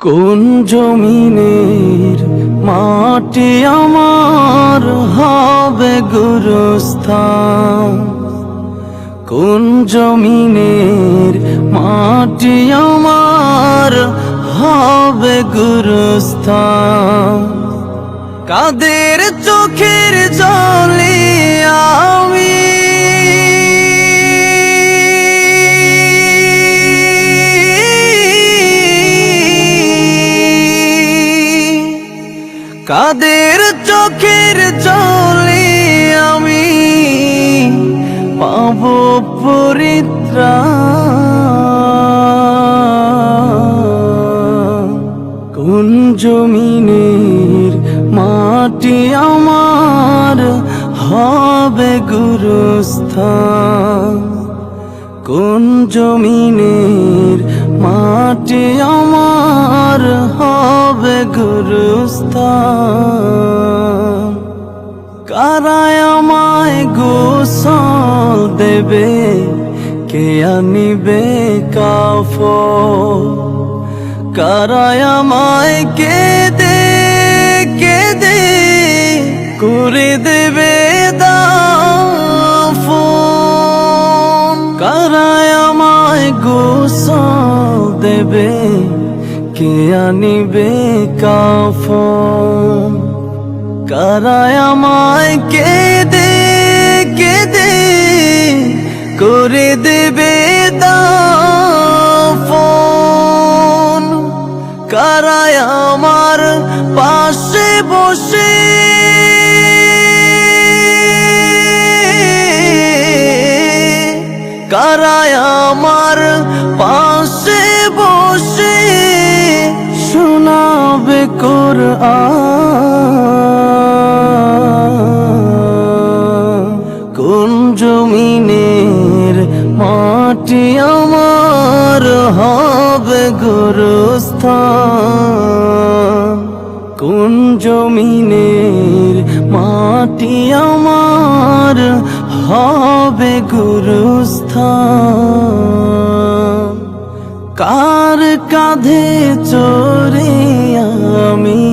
কোন জমিনের মাটি আমার হবে গুরুস্থান? কোন জমিনের মাটি আমার হবে গুরুস্থান? কাদের চোখের জলে আমি কাদের চোখের জলে আমি পাব পরিত্রাণ? কোন জমিনের মাটি আমার হবে গুরুস্থান? কোন জমিনের মাটি আমার হবে গুরুস্থান? কারায় আমায় গোসল দেবে, কে আনিবে কাফন? কারায় আমায় কেঁদে কেঁদে করে দেবে দাফন? কারায় আমায় গোসল দেবে, কে আনিবে কাফন? কারায় আমায় কেঁদে কেঁদে করে দেবে দাফন? কারায় আমার পাশে বসে কারায় আমার পাশে বসে শোনাবে কোরআন? কোন জমিনের মাটি আমার হবে গুরুস্থান? কোন জমিনের মাটি আমার হবে গুরুস্থান? কার কাঁধে চড়ে আমি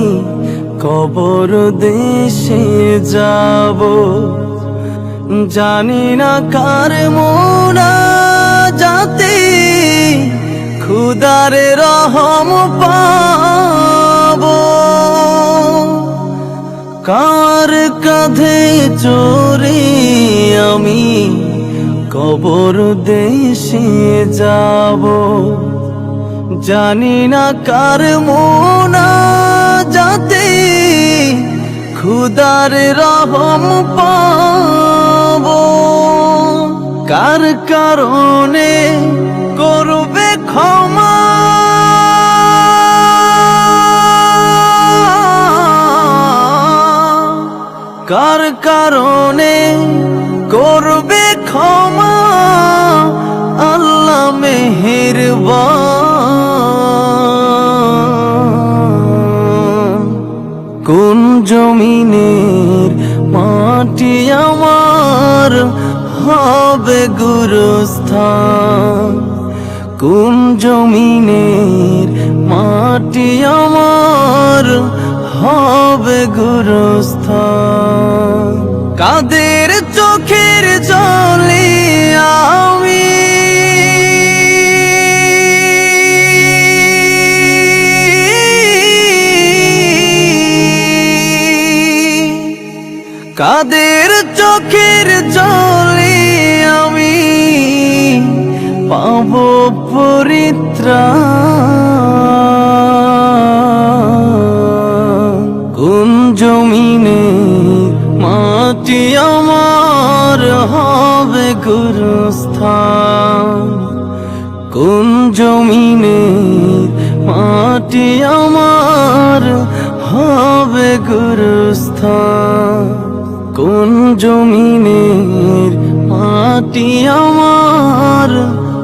কবর দেশে যাব? জানি না কার মুনাজাতে খুদার রহম পাব। কার কাঁধে চড়ে আমি কবর দেশে যাব? জানি না কার মুনাজাতে খুদার রহম পাব। কার কারণে করবে ক্ষমা? কার কারণে করবে ক্ষমা? আল্লাহ মেহেরবান। কোন জমিনের মাটি আমার হবে গুরুস্থান? কোন জমিনের মাটি আমার হবে গুরুস্থান? কাদের চোখের জলে আমি কাদের চোখের জলে আমি পাব পরিত্রাণ? কোন জমিনের মাটি আমার হবে গুরুস্থান? কোন জমিনের মাটি আমার হবে গুরুস্থান? কোন জমিনের মাটি আমার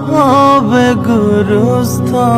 হবে গুরুস্থান?